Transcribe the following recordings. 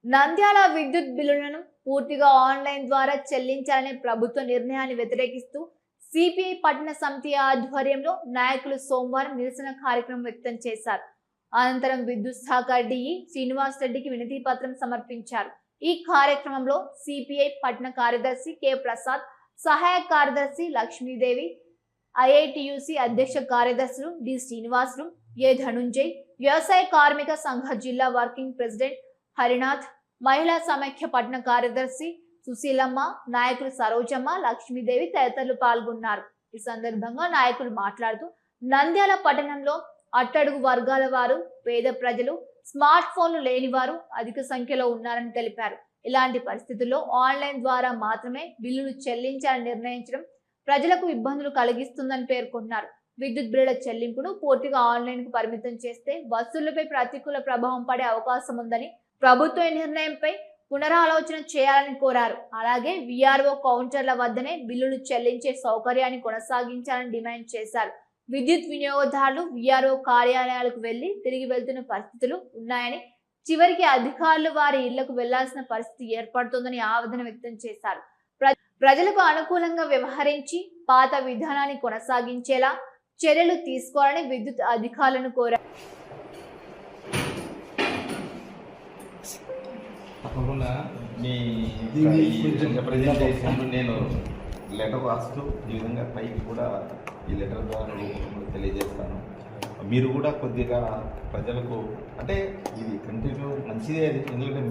నంద్యాల విద్యుత్ బిల్లులను పూర్తిగా ఆన్లైన్ ద్వారా చెల్లించాలనే ప్రభుత్వ నిర్ణయాన్ని వ్యతిరేకిస్తూ సిపిఐ పట్టణ సమితి ఆధ్వర్యంలో నాయకులు సోమవారం నిరసన కార్యక్రమం వ్యక్తం చేశారు. అనంతరం విద్యుత్ శాఖ డిఈ శ్రీనివాస్ రెడ్డికి వినతి పత్రం సమర్పించారు. ఈ కార్యక్రమంలో సిపిఐ పట్టణ కార్యదర్శి కె ప్రసాద్, సహాయ కార్యదర్శి లక్ష్మీదేవి, ఐఐటియుసి అధ్యక్ష కార్యదర్శులు డి శ్రీనివాసులు, ఏ ధనుంజయ్, వ్యవసాయ కార్మిక సంఘ జిల్లా వర్కింగ్ ప్రెసిడెంట్ హరినాథ్, మహిళా సమైక్య పట్టణ కార్యదర్శి సుశీలమ్మ, నాయకులు సరోజమ్మ, లక్ష్మీదేవి తదితరులు పాల్గొన్నారు. ఈ సందర్భంగా నాయకులు మాట్లాడుతూ నంద్యాల పట్టణంలో అట్టడుగు వర్గాల వారు, పేద ప్రజలు, స్మార్ట్ ఫోన్లు లేని వారు అధిక సంఖ్యలో ఉన్నారని తెలిపారు. ఇలాంటి పరిస్థితుల్లో ఆన్లైన్ ద్వారా మాత్రమే బిల్లులు చెల్లించాలని నిర్ణయించడం ప్రజలకు ఇబ్బందులు కలిగిస్తుందని పేర్కొన్నారు. విద్యుత్ బిల్లుల చెల్లింపును పూర్తిగా ఆన్లైన్ కు పరిమితం చేస్తే వసూళ్లపై ప్రతికూల ప్రభావం పడే అవకాశం ఉందని, ప్రభుత్వ నిర్ణయంపై పునరాలోచన చేయాలని కోరారు. అలాగే విఆర్ఓ కౌంటర్ల వద్దనే బిల్లులు చెల్లించే సౌకర్యాన్ని కొనసాగించాలని డిమాండ్ చేశారు. విద్యుత్ వినియోగదారులు విఆర్ఓ కార్యాలయాలకు వెళ్లి తిరిగి వెళ్తున్న పరిస్థితులు ఉన్నాయని, చివరికి అధికారులు వారి ఇళ్లకు వెళ్లాల్సిన పరిస్థితి ఏర్పడుతుందని ఆవేదన వ్యక్తం చేశారు. ప్రజలకు అనుకూలంగా వ్యవహరించి పాత విధానాన్ని కొనసాగించేలా చర్యలు తీసుకోవాలని విద్యుత్ అధికారులను కోరారు. తప్పకుండా మీ ప్రజెంటేషన్ నేను లెటర్ రాస్తూ ఈ విధంగా పైకి కూడా ఈ లెటర్ ద్వారా తెలియజేస్తాను. మీరు కూడా కొద్దిగా ప్రజలకు అంటే ఇది కంటిన్యూ మంచిదే, అది ఎందుకంటే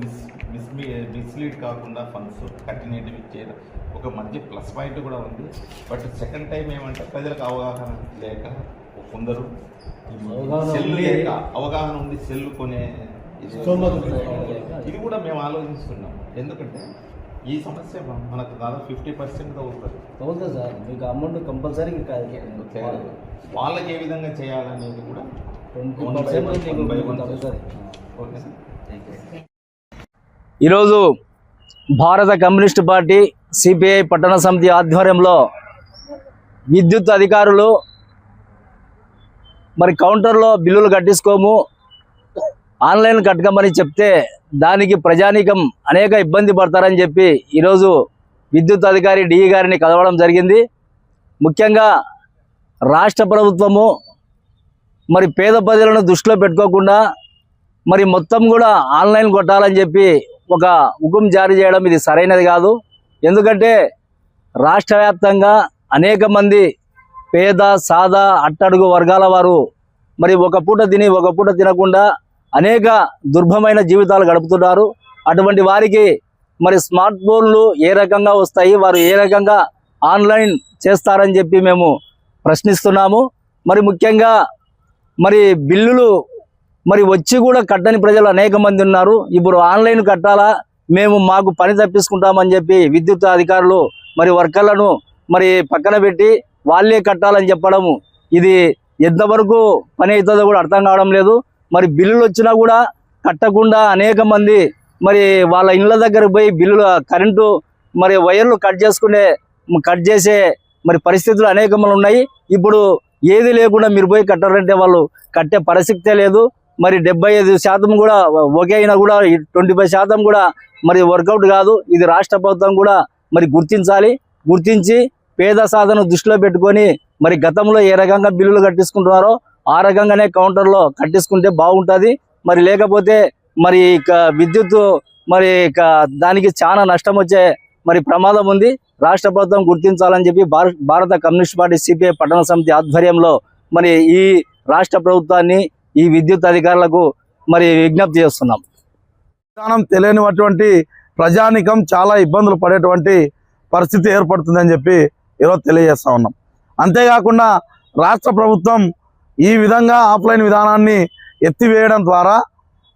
మిస్లీడ్ కాకుండా ఫండ్స్ కంటిన్యూటీ చేయడం ఒక మంచి ప్లస్ పాయింట్ కూడా ఉంది. బట్ సెకండ్ టైం ఏమంటే ప్రజలకు అవగాహన లేక కొందరు సెల్ లేక అవగాహన ఉంది సెల్ కొనే ఇది కూడా మేము ఆలోచిస్తున్నాం. ఎందుకంటే ఈ సమస్య మనకు దాదాపు 50% అవుతుంది సార్. మీకు అమౌంట్ కంపల్సరీ వాళ్ళకి ఏ విధంగా చేయాలనేది కూడా 20%. Okay sir. ఈరోజు భారత కమ్యూనిస్ట్ పార్టీ సిపిఐ పట్టణ సమితి ఆధ్వర్యంలో విద్యుత్ అధికారులు మరి కౌంటర్లో బిల్లులు కట్టించుకోము, ఆన్లైన్ కట్టకమని చెప్తే దానికి ప్రజానీకం అనేక ఇబ్బంది పడతారని చెప్పి ఈరోజు విద్యుత్ అధికారి డిఈ గారిని కలవడం జరిగింది. ముఖ్యంగా రాష్ట్ర ప్రభుత్వము మరి పేద ప్రజలను దృష్టిలో పెట్టుకోకుండా మరి మొత్తం కూడా ఆన్లైన్ కొట్టాలని చెప్పి ఒక హుకుం జారీ చేయడం ఇది సరైనది కాదు. ఎందుకంటే రాష్ట్ర వ్యాప్తంగా అనేక మంది పేద సాదా అట్టడుగు వర్గాల వారు మరి ఒక పూట తిని ఒక పూట తినకుండా అనేక దుర్భమైన జీవితాలు గడుపుతున్నారు. అటువంటి వారికి మరి స్మార్ట్ ఫోన్లు ఏ రకంగా వస్తాయి, వారు ఏ రకంగా ఆన్లైన్ చేస్తారని చెప్పి మేము ప్రశ్నిస్తున్నాము. మరి ముఖ్యంగా మరి బిల్లులు మరి వచ్చి కూడా కట్టని ప్రజలు అనేక మంది ఉన్నారు. ఇప్పుడు ఆన్లైన్ కట్టాలా, మేము మాకు పని తప్పించుకుంటామని చెప్పి విద్యుత్ అధికారులు మరి వర్కర్లను మరి పక్కన పెట్టి వాళ్ళే కట్టాలని చెప్పడము ఇది ఎంతవరకు పని అవుతుందో కూడా అర్థం కావడం లేదు. మరి బిల్లులు వచ్చినా కూడా కట్టకుండా అనేక మంది మరి వాళ్ళ ఇళ్ళ దగ్గరకు పోయి బిల్లులు కరెంటు మరి వైర్లు కట్ చేసే మరి పరిస్థితులు అనేక మంది ఉన్నాయి. ఇప్పుడు ఏది లేకుండా మీరు పోయి కట్టారంటే వాళ్ళు కట్టే పరిస్థితే లేదు. మరి 75% కూడా ఓకే అయినా కూడా 25% కూడా మరి వర్కౌట్ కాదు. ఇది రాష్ట్ర ప్రభుత్వం కూడా మరి గుర్తించి పేద సాధన దృష్టిలో పెట్టుకొని మరి గతంలో ఏ రకంగా బిల్లులు కట్టించుకుంటున్నారో ఆ రకంగానే కౌంటర్లో కట్టించుకుంటే బాగుంటుంది. మరి లేకపోతే మరి విద్యుత్ మరి దానికి చాలా నష్టం వచ్చే మరి ప్రమాదం ఉంది. రాష్ట్ర ప్రభుత్వం గుర్తించాలని చెప్పి భారత కమ్యూనిస్ట్ పార్టీ సిపిఐ పట్టణ సమితి ఆధ్వర్యంలో మరి ఈ రాష్ట్ర ప్రభుత్వాన్ని ఈ విద్యుత్ అధికారులకు మరి విజ్ఞప్తి చేస్తున్నాం. విధానం తెలియనిటువంటి ప్రజానికం చాలా ఇబ్బందులు పడేటువంటి పరిస్థితి ఏర్పడుతుందని చెప్పి ఈరోజు తెలియజేస్తా ఉన్నాం. అంతేకాకుండా రాష్ట్ర ప్రభుత్వం ఈ విధంగా ఆఫ్లైన్ విధానాన్ని ఎత్తివేయడం ద్వారా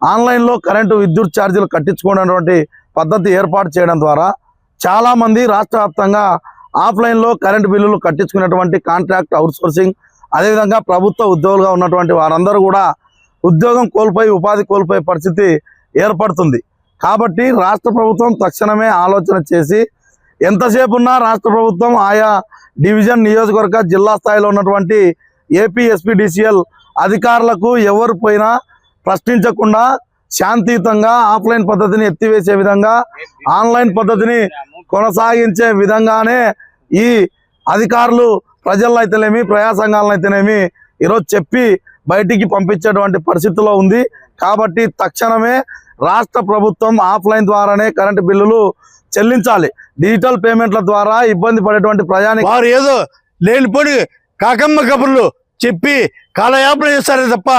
ఆన్లైన్లో కరెంటు విద్యుత్ ఛార్జీలు కట్టించుకునేటువంటి పద్ధతి ఏర్పాటు చేయడం ద్వారా చాలామంది రాష్ట్ర వ్యాప్తంగా ఆఫ్లైన్లో కరెంటు బిల్లులు కట్టించుకునేటువంటి కాంట్రాక్ట్ అవుట్సోర్సింగ్, అదేవిధంగా ప్రభుత్వ ఉద్యోగులుగా ఉన్నటువంటి వారందరూ కూడా ఉద్యోగం కోల్పోయి ఉపాధి కోల్పోయే పరిస్థితి ఏర్పడుతుంది. కాబట్టి రాష్ట్ర ప్రభుత్వం తక్షణమే ఆలోచన చేసి ఎంతసేపు ఉన్నా రాష్ట్ర ప్రభుత్వం ఆయా డివిజన్, నియోజకవర్గ, జిల్లా స్థాయిలో ఉన్నటువంటి ఏపీ ఎస్పీడీసీఎల్ అధికారులకు ఎవరు పోయినా ప్రశ్నించకుండా శాంతియుతంగా ఆఫ్లైన్ పద్ధతిని ఎత్తివేసే విధంగా ఆన్లైన్ పద్ధతిని కొనసాగించే విధంగానే ఈ అధికారులు ప్రజల్లో అయితేనేమి ప్రజా సంఘాలను అయితేనేమి ఈరోజు చెప్పి బయటికి పంపించేటువంటి పరిస్థితిలో ఉంది. కాబట్టి తక్షణమే రాష్ట్ర ప్రభుత్వం ఆఫ్లైన్ ద్వారానే కరెంటు బిల్లులు చెల్లించాలి. డిజిటల్ పేమెంట్ల ద్వారా ఇబ్బంది పడేటువంటి ప్రజానికి వారు ఏదో లేనిపోని కాకమ్మ కబుర్లు చెప్పి కాలయాపన చేస్తారే తప్ప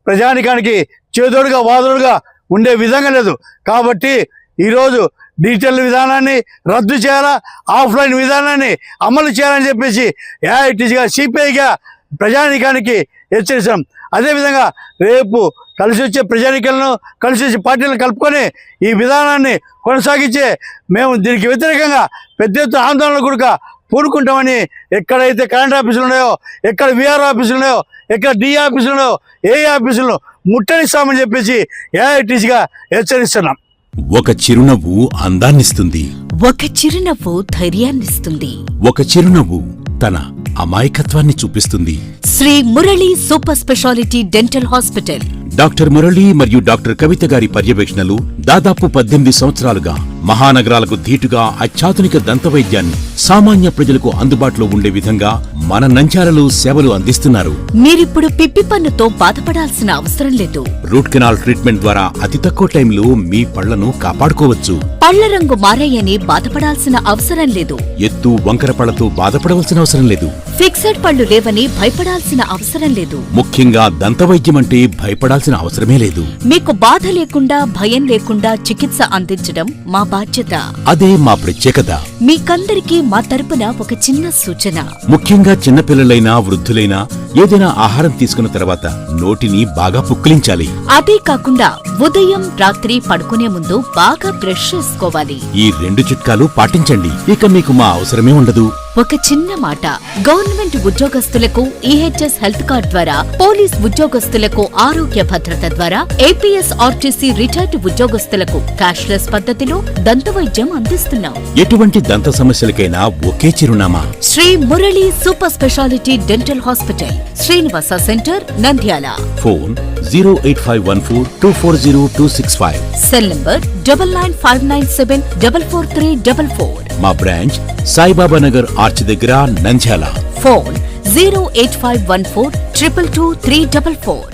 ప్రజానికానికి చేదోడుగా వాదోడుగా ఉండే విధంగా లేదు. కాబట్టి ఈరోజు డిజిటల్ విధానాన్ని రద్దు చేయాలా, ఆఫ్లైన్ విధానాన్ని అమలు చేయాలని చెప్పేసి ఏఐటీసీగా సిపిఐగా ప్రజానికానికి హెచ్చరిస్తాం. అదేవిధంగా రేపు కలిసి వచ్చే ప్రజానికలను కలిసి వచ్చే పార్టీలను కలుపుకొని ఈ విధానాన్ని కొనసాగించే మేము దీనికి వ్యతిరేకంగా పెద్ద ఎత్తున ఆందోళన కూడా పూనుకుంటామని, ఎక్కడైతే కరెంట్ ఆఫీసులు ఉన్నాయో, ఎక్కడ విఆర్ ఆఫీసులు ఉన్నాయో, ఎక్కడ డిఏ ఆఫీసులు ఉన్నాయో, ఏ ఆఫీసులను ముట్టడిస్తామని చెప్పేసి ఏఐటీసీగా హెచ్చరిస్తున్నాం. ఒక చిరునవ్వు అందాన్నిస్తుంది, ఒక చిరునవ్వు ధైర్యాన్నిస్తుంది, ఒక చిరునవ్వు తన అమాయకత్వాన్ని చూపిస్తుంది. Shri Murali super speciality dental hospital. Doctor Murali మరియు డాక్టర్ కవిత గారి పర్యవేక్షణలు దాదాపు 18 సంవత్సరాలుగా మహానగరాలకు ధీటుగా అత్యాధునిక దంతవైద్యాన్ని సామాన్య ప్రజలకు అందుబాటులో ఉండే విధంగా మన నంద్యాలలో సేవలు అందిస్తున్నారు. మీరిప్పుడు పిప్పి పన్నుతో బాధపడాల్సిన అవసరం లేదు. రూట్ కెనాల్ ట్రీట్మెంట్ ద్వారా అతి తక్కువ టైంలో మీ పళ్లను కాపాడుకోవచ్చు. పళ్ల రంగు మారాయని బాధపడాల్సిన అవసరం లేదు. ఎత్తు వంకర పళ్లతో బాధపడవలసిన అవసరం లేదు. ఫిక్సెడ్ పళ్ళు లేవని భయపడాల్సిన అవసరం లేదు. ముఖ్యంగా దంతవైద్యం అంటే భయపడాల్సిన అవసరమే లేదు. మీకు బాధ లేకుండా భయం లేకుండా చికిత్స అందించడం మా బాధ్యత. అదే మా ప్రత్యేకత. మీకందరికీ మా తరపున ఒక చిన్న సూచన. ముఖ్యంగా చిన్నపిల్లలైనా వృద్ధులైనా ఏదైనా ఆహారం తీసుకున్న తర్వాత నోటిని బాగా పుక్కిలించాలి. అదే కాకుండా ఉదయం రాత్రి పడుకునే ముందు బాగా బ్రష్ చేసుకోవాలి. ఈ 2 చిట్కాలు పాటించండి, ఇక మీకు మా అవసరమే ఉండదు. ఒక చిన్న మాట, గవర్నమెంట్ ఉద్యోగస్తులకు ఈహెచ్ఎస్ హెల్త్ కార్డ్ ద్వారా, పోలీస్ ఉద్యోగస్తులకు ఆరోగ్య భద్రత ద్వారా, ఏపీఎస్ ఆర్టీసీ రిటైర్డ్ ఉద్యోగస్తులకు క్యాష్లెస్ పద్ధతిలో దంతవైద్యం అందిస్తున్నాం. ఎటువంటి దంత సమస్యలకైనా ఒకే చిరునామా, Shri Murali super speciality dental hospital, Srinivasa centre, Nandyal. Phone 08514240265. Cell number 9959744344. మా బ్రాంచ్ సాయిబాబా నగర్ ఆర్చ్ దగ్గర, నంద్యాల. ఫోన్ 08514222344.